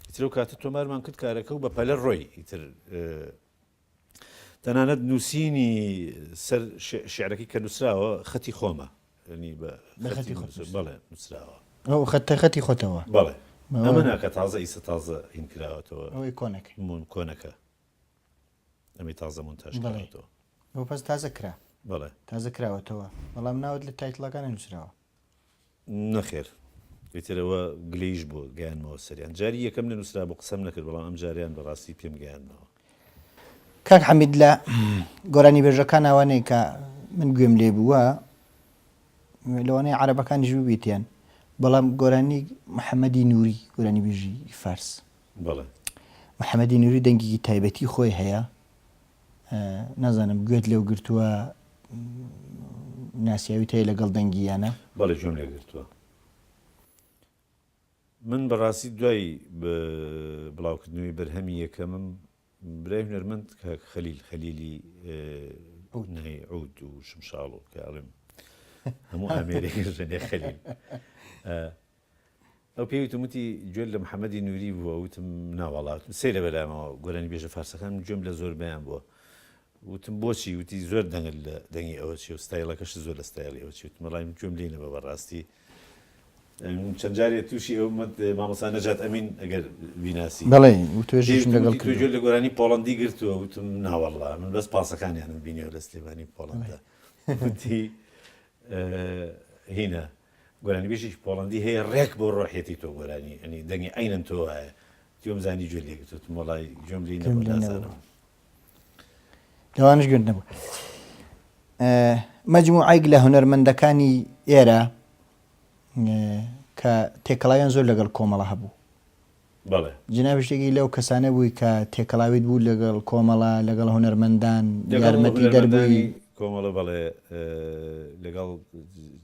ئیتر ئەو کاتە تۆمارمان کرد کارەکە و بە پەلە ڕۆی ئیتر تەنانەت نووسینی سەر شعرەکەی کە نووسراوە خەتی خۆمە بەڵێ نووسراوە ئەو خەتی خۆتەوە بەڵێ ئەمە ناکە تازە ئیسە تازە هین کراوەتەوە ئەوەی کۆنەکە کۆنەکە ئەمی تازە مونتاژ کراوەتەوە ئەو پس تازە کرا بەڵێ تازە کراوەتەوە بەڵام ناوت لە تایتڵەکان نووسراوە نەخێر ئیترەوە گلەیش بۆ گەیانمەوە سەریان جاری یەکەم لە نووسرا بۆ قسەم نەکرد بەڵام ئەم جاریان بەڕاستی پێم گەیانمەوە کاک حەمید لە گۆرانی بێژەکان ئەوانەیە کە من گوێم لێ بووە لەوانەیە عەرەبەکانی ژوو بیتیان بەڵام گۆرانی محەممەدی نووری گۆرانی بێژی فارس بەڵێ محەممەدی نووری دەنگێکی تایبەتی خۆی هەیە نازانم گوێت لێو گرتووە ناسیاوی هەیە لەگەڵ دەنگیانە بەڵێ گوێم لێ گرتووە من بەڕاستی دوای بڵاوکردنەوەی بەرهەمی یەکەمم برای هونەرمەند خەلیلی نای عود و شمشاڵ و کاڵم هەموو ئامێرێژنێ خەلیل ئەو پێویتم وتی گوێ لە محەممەدی نووری بووە وتم ناوەڵات سێ لە بەلامەوە گۆرانی بێژە فارسەکان گوێم لە زۆر بەیان بووە وتم بۆچی وتی زۆر دەنگل لە دەنگی ئەوە چی و ستایلەکەش زۆر لە ستایلی ئەوە چی وتم وەڵام گوێم لێنەوە بەڕاستی چەند جارێت تووشی ئەو مامۆستا نەجات ئەمین ئەگەر بیناسی بەڵێ توێژیش لەگەڵ گوێ لە گۆرانی پۆڵەندی گرتووە وتم ناوەڵا من بەس پاسەکانیانم بینیەوە لە سلێمانی پۆڵەندا وتی هینە گۆرانی بێژێکی پۆڵەندی هەیە ڕێک بۆ ڕۆحێتی تۆ گۆرانی ئەنی دەنگی ئەینەن تۆ وایە تۆم زانی گوێ لێ گرتوتم وەڵای گوێم لێ نەبوو لەوانش گوێ نەبوو مەجموعایك لە هونەرمەندەکانی ئێرە کە تێکەڵاویان زۆر لەگەڵ کۆمەڵە هەبوو بەڵێ جناب شتێکی لەو کەسانە بووی کە تێکەڵاویت بوو لەگەڵ کۆمەڵە لەگەڵ هونەرمەندان یارمەتی دەربووی کۆمەڵە بەڵێ لەگەڵ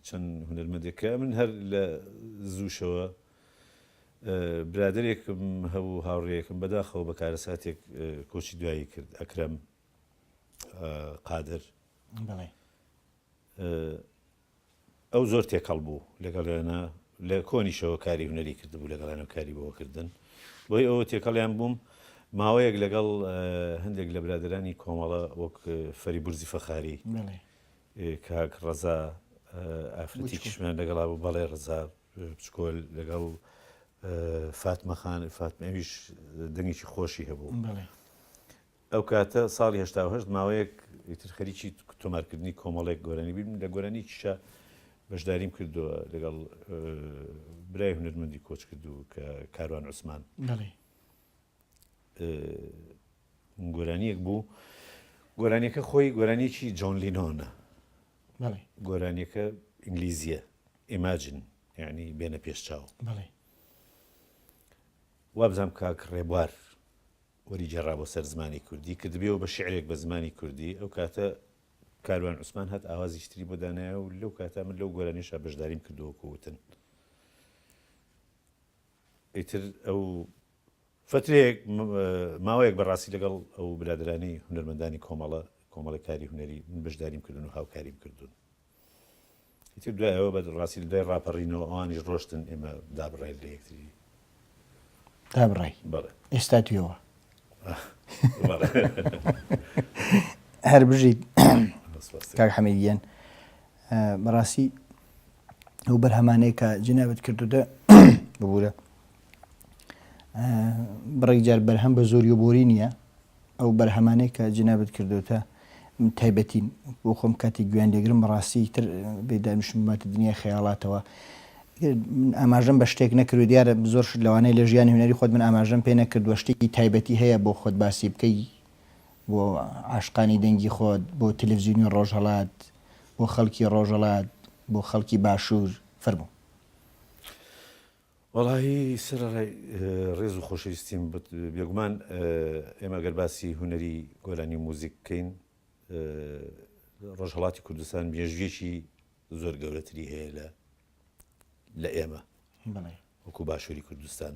چەند هونەرمەندێکە من هەر لە زووشەوە برادێکم هەبوو هاوڕێیەکم بەداخەوە بە کارەساتێک کۆچی دوایی کرد ئەکرەم قادر ئەو زۆر تێکەڵ بوو لەگەڵێنە لە کۆنیشەوە کاری هونەری کردبوو لەگەڵانە کاری بۆکردن بۆی ئەوە تێکەڵیان بووم ماوەیەک لەگەڵ هەندێک لە برادرانی کۆمەڵە وەک فەری بورزی فەخاری کاک ڕەزا ئافرەتی کشمیان لەگەڵا بوو بەڵێ ڕزا بچکۆل لەگەڵ فاتمەخان فاتمەویش دەنگێکی خۆشی هەبوو ئەو کاتە ساڵی 1970 ماوەیەک ئیتر خەریکی تۆمارکردنی کۆمەڵێک گۆرانی بین لە گۆرانی کیشە بەشداریم کردووە لەگەڵ برای هونەرمەندی کۆچ کردو کە کاروان عوسمان گۆرانیەک بوو گۆرانیەکە خۆی گۆرانیەکی جۆن لینۆنە گۆرانیەکە ئینگلیزیە ئیماجن یعنی بێنە پێش چاو وابزانام کاک ڕێبوار وەری جێڕا بۆ سەر زمانی کوردی کردبێەوە بە شعرێک بە زمانی کوردی ئەو کاتە کاروان عوسمان هات ئاوازی شتری بۆ دانایە و لەو کاتە من لەو گۆرانیشە بەشداریم کردووە کووتن ئیتر ئەو فترێک ماوەیەک بەڕاستی لەگەڵ ئەو برادرانی هونەرمەندانی کۆمەڵە کاری هونەری من بەشداریم کردن و هاوکاریم کردوون ئیتر دوایەوە بە ڕاستی دوای ڕاپەڕینەوە ئەوانیش ڕۆشتن ئێمە دابڕێن لە یەکتری دابڕای بەڵێ ئێستا توێەوە هەر بژیت کاک حەمیدیان بەڕاستی ئەو بەرهەمانەیە کە جنابەت کردوتە ببوورە بڕێک جار بەرهەم بە زۆری و بۆری نییە ئەو بەرهەمانەیە کە جنابەت کردوتە تایبەتین بۆ خۆم کاتی گویان لێگرم بەڕاستی تر بێدانیشتماتە دنیای خەیاڵاتەوە ئاماژەم بە شتێک نەکرد دیارە زۆر لەوانەیە لە ژیانی هونەری خۆت من ئاماژەم پێ نەکردووە شتێکی تایبەتی هەیە بۆ خۆت باسی بکەی بۆ عاشقانی دەنگی خۆت بۆ تەلەڤیزیۆنی ڕۆژهەڵات بۆ خەڵکی ڕۆژهەڵات بۆ خەڵکی باشوور فەرموو. وەڵاهی سەرڕای ڕێز و خۆشەویستیم بێگومان ئێمە گەر باسی هونەری گۆرانی موزیک بکەین ڕۆژهەڵاتی کوردستان مێژویەکی زۆر گەورەتری هەیە لە ئێمە وەکو باشووری کوردستان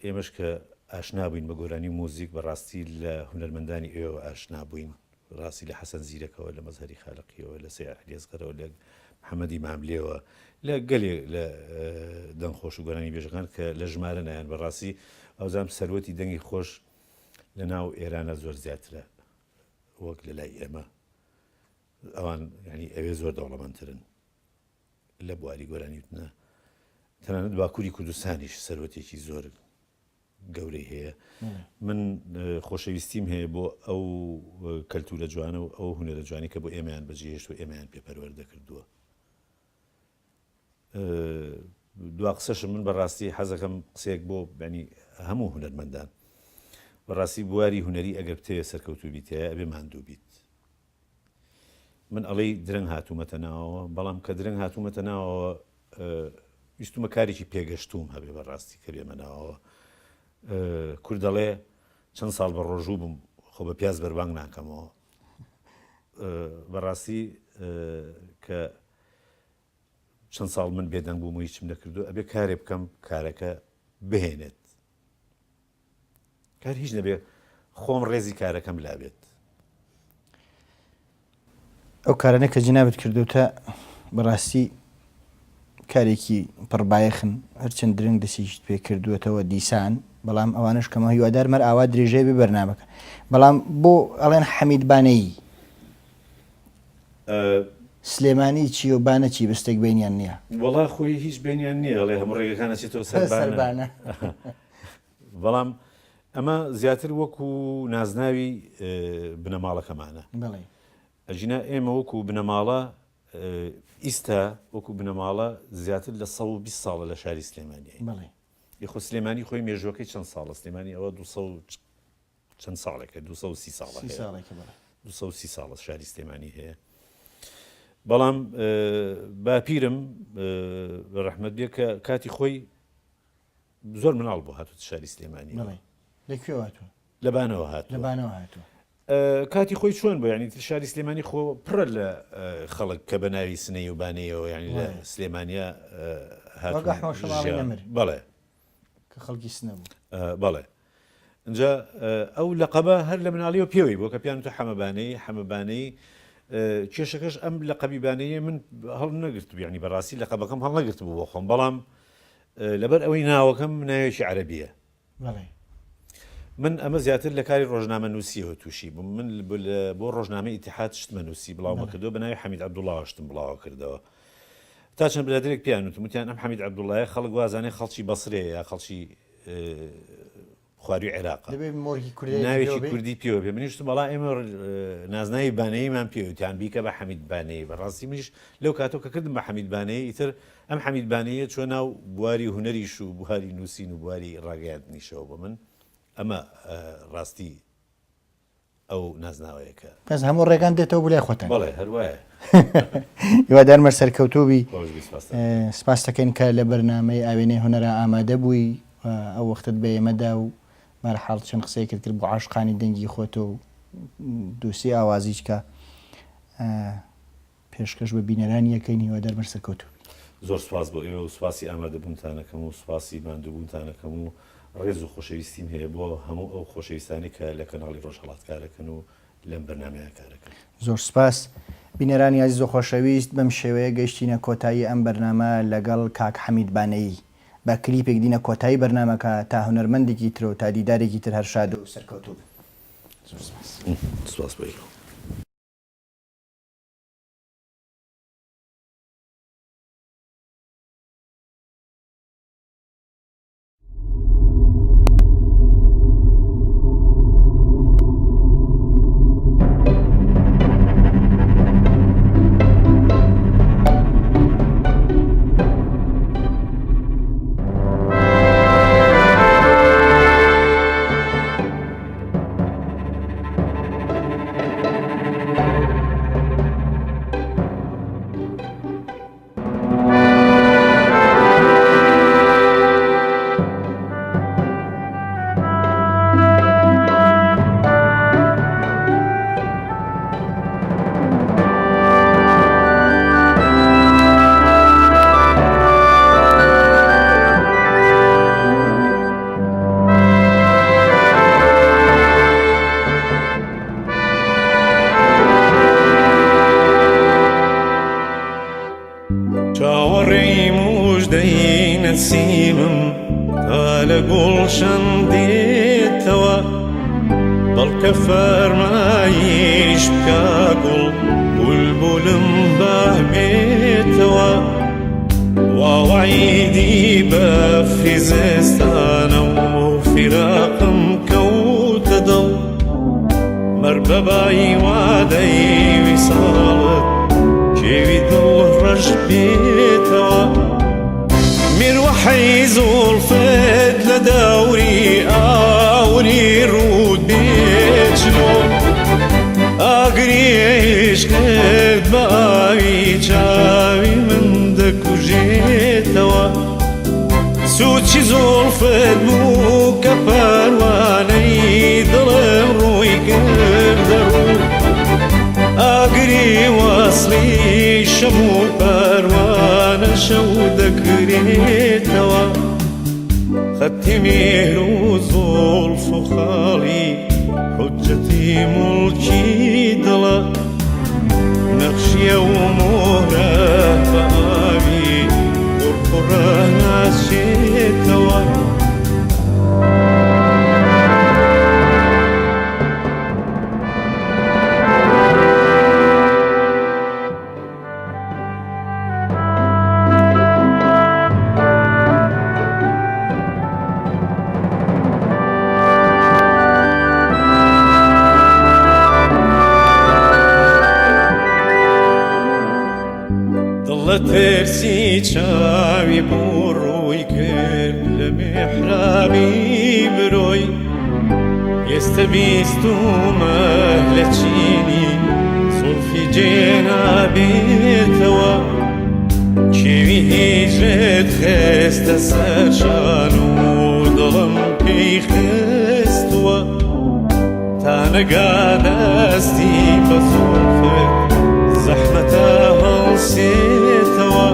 ئێمەش کە ئاشنا بووین بە گۆرانی موزیک بەڕاستی لە هونەرمەندانی ئێوە ئاشنا بووین ڕاستی لە حەسەن زیرەکەەوە لە مەزهەری خالقیەوە لە سەی عەلیەزغەرەوە لە محەممەدی ماملێەوە لە گەلێک لە دەنگخۆش و گۆرانی بێژەکان کە لە ژمارە نایەن بەڕاستی ئەوزام سەروەتی دەنگی خۆش لە ناو ئێرانە زۆر زیاترە وەک لە لای ئێمە ئەوان ینی ئەوێ زۆر دەوڵەمەندترن لە بواری گۆرانی وتنە تەنانەت باکووری کوردستانیش سەروەتێکی زۆر گەورەی هەیە من خۆشەویستیم هەیە بۆ ئەو کەلتورە جوانە و ئەو هونەرە جوانی کە بۆ ئێمەیان بەجێهێشت و ئێمەیان پێپەروەردە کردووە. دوا قسەشم من بەڕاستی حەزەکەم قسەیەک بۆ ینی هەموو هونەرمەندان بەڕاستی بواری هونەری ئەگەر بتەوێ سەرکەوتوو بیتەیە ئەبێ ماندوو بیت. من ئەڵەی درەنگ هاتوومەتە ناوەوە بەڵام کە درەنگ هاتوومەتە ناوەوە ویستمە کارێکی پێگەشتوم هەبێ بەڕاستی کە بێمە ناوەوە. کورد دەڵێ چەند ساڵ بە ڕۆژوو بووم خۆ بە پیاز بەربانگ ناکەمەوە بەڕاستی کە چەند ساڵ من بێدەنگ بووم و هیچم نەکردو ئەبێ کارێ بکەم کارەکە بهێنێت کار هیچ نەبێ خۆم ڕێزی کارەکەم لابێت. ئەو کارانە کە جنابەت کردوتە بەڕاستی کارێکی پڕبایەخن هەرچەند درنگ دەسیشت پێ کردوێتەوە دیسان بەڵام ئەوانش کەمە هیوادار مەر ئاوا درێژەی بێ بەرنامەکە بەڵام بۆ ئەڵێن حەمیدبانەیی سلێمانی چی و بانە چی بستێک بینیان نییە وەڵا خۆی هیچ بینیان نییە ئەڵێ هەموو ڕێگەکانە چێتەوە سەربانە بەڵام ئەمە زیاتر وەکو نازناوی بنەماڵەکەمانە ئەژینا ئێمە وەکو بنەماڵە ئیستا وەکو بنەماڵە زیاتر لە 120 ساڵە لە شاری سلێمانیایی یخۆ سلێمانی خۆی مێژوەکەی چەند ساڵە سلێمانی ئەوە 200 چەند ساڵێکە 230 ساڵە 230 ساڵە شاری سلێمانی هەیە بەڵام باپیرم ڕەحمەت بێ کە کاتی خۆی زۆر مناڵ بوو هاتووە شاری سلێمانی لەکوێ هاتووە لەبانەوە هاتووە کاتی خۆی چۆن بۆ ینی شاری سلێمانی خۆ پڕە لە خەڵک کە بە ناوی سنەی و بانەیەوە ینی لە سلێمانیا بەڵێ کە خەڵکی سنە بوو بەڵێ اینجا ئەو لەقەبە هەر لە مناڵیەوە پێوەی بۆ کە پیانتە حەمەبانەی کێشەکەش ئەم لەقەبی بانەیە من هەڵ نەگرت ینی بەڕاستی لەقەبەکەم هەڵ نەگرت بوو بۆ خۆم بەڵام لەبەر ئەوەی ناوەکەم ناوێکی عەرەبیە من ئەمە زیاتر لە کاری ڕۆژنامە نووسیەوە تووشی بووم من بۆ ڕۆژنامە ئیتیحاد شتمە نووسی بڵاومە کردەوە بە ناوی حەمید عەبدوڵڵا شتم بڵاو کردەوە تا چەند برادێک پیانوتم وتیان ئەم حەمید عەبدوڵڵایە خەڵک وازانێ خەڵکی بەسرەیە یا خەڵکی خواروی عێراقە ناوێکی کوردی پێوە پێ منیشتم بەڵا ئێمە نازناوی بانەیەمان پێوتیان بیکە بە حەمید بانەی بەڕاستی منیش لەو کاتۆ کە کردم بە حەمید بانەیە ئیتر ئەم حەمید بانەیە چۆن ناو بواری هونەریش و بواری نووسین و بواری ڕاگەیاندنیشەوە بۆ من ئەمە ڕاستی ئەو نازناوەیەکە پس هەموو ڕێگان دێتەوە بڵێ خۆتان بەڵێ هەروایە هیوادارمە سەرکەوتوبی سپاس دەکەین کە لە بەرنامەی ئاوێنەی هونەرە ئامادە بووی ئەو وەختت بە ئێمەدا و مەرحاڵ چەند قسەی کرد بۆ عاشقانی دەنگی خۆتە و دووسی ئاوازیش کە پێشکەش بە بینەرانی یەکەین هیوادارمە سەرکەوتوبی زۆر سپاس بۆ ئێوە و سپاسی ئامادەبوونتانەکەم و سپاسی ماندووبوونتانەکەم و ڕێز و خۆشەویستیم هەیە بۆ هەموو ئەو خۆشەویستانی کە لە کەناڵی ڕۆژهەڵاتکارەکەن و لەم بەرنامەیە کارەکە. زۆر سپاس. بینەرانی عزیز و خۆشەویست، بەم شێوەیە گەیشتینە کۆتایی ئەم بەرنامە لەگەڵ کاک حەمید بانەیی. بە کلیپێک دینە کۆتایی بەرنامەکە تا هونەرمەندێکی تر و تا دیدارێکی تر هەر شاد و سەرکەوتوو بن. زۆر سپاس. سپاس بەیەوە. چاوەڕێی موژدەی نەسیمم تا لە گوڵشەن دێتەوە، بەڵکە فەرمایش بکا گوڵ بولبولم بابێتەوە، واوعیدی بەفری زستانە و فیراقم کەوتە دڵ، مەر بەبایی وادەی ویساڵت کێوی دڵ ڕەش بێتەوە، میروەحەی زوڵفت لە دەوری ئاوری ڕوود بێچنۆ، ئاگری عشقت بە ئاوی چاوی من دەکوژێتەوە، سوچی زوڵفت بوو کە پەروانەی دڵم ڕووی کردە ڕوو، ئاگری وەسڵی شەم و پەروانە شەو دەکرێتەوە، خەتی مێر و زوڵف و خاڵی حوجەتی موڵکی دڵە، نەخشیە و مۆرە بە ئاوی قورقوڕە ناچێتەوە. لە ترسی چاوی بوو ڕووی کرد لە میحرابی برۆی، ئێستا بیستومە لە چینی زوڵفی جێنابێتەوە، کێوی هیجرت خستە سەر شان و دڵم پێی خستووە، تا نەگا دەستی بە زوڵفت زەحمەتە هەڵسێتەوە،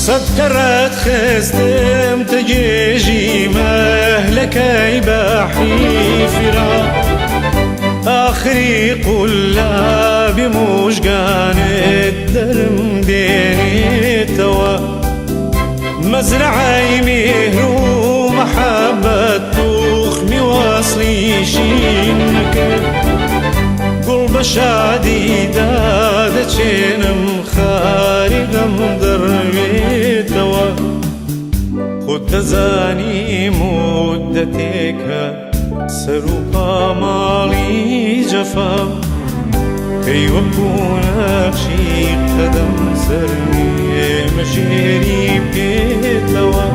سەد قەرەت خستم تەگێژی مەهلەکەی بەحری فیراق، ئاخری قولابی موژگانت دەرم دێنێتەوە، مەزرعەی مێهر و مەحەبەت توخمی وەسڵی شین نەکرد، گوڵ بە شادیدا دەچێنم خاری غەم دەڕوێتەوە، خۆت دەزانی مودەتێکە سەر و پاماڵی جەفا، کەی وەکوو نەقشی قەدەم سەروی ئێمە ژێری بکێتەوە.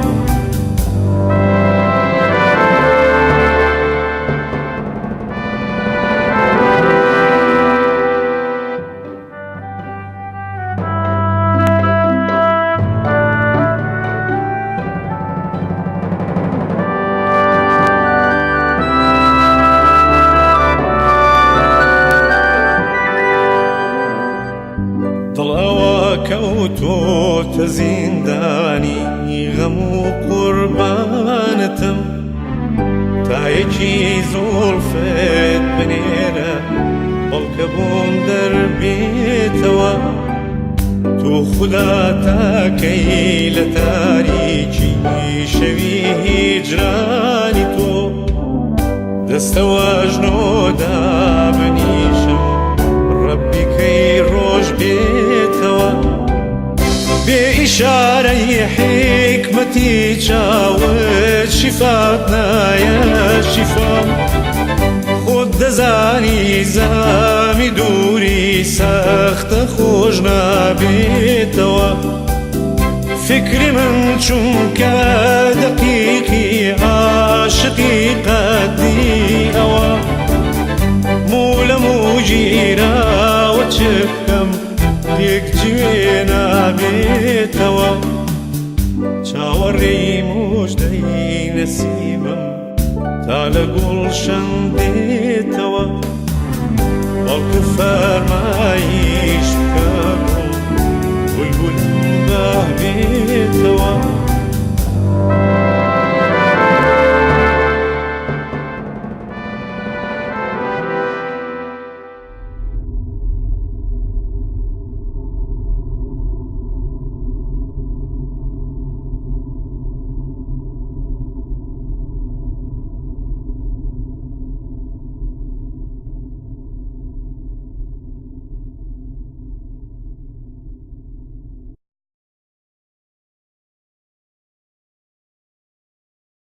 کەوتۆتە زیندانی غەم و قوربانتم، تایەکی زوڵفت بنێرە بەڵکە بۆم دەربێتەوە تۆ خوددا تاکەی لە تاریکی شەوی هیجرانی تۆ دەستەوە ژنۆدا بنیشم ڕەبی کەی ڕۆژ بێتەوە بێ ئیشارەی حکمەتی چاوت شیفات نایە شیفام خۆت دەزانی زامی دووری سەختە خۆش نابێتەوە فکری من چونکە دەقیقی عاشقی قەدی ئەوە مولە موگیراوە چ بکەم یەک جوێ نابێتەوە چاوەڕێی موژدەی نەسیبم تا لە گوڵشەن دێتەوە بەڵکو فەرمایش بکەم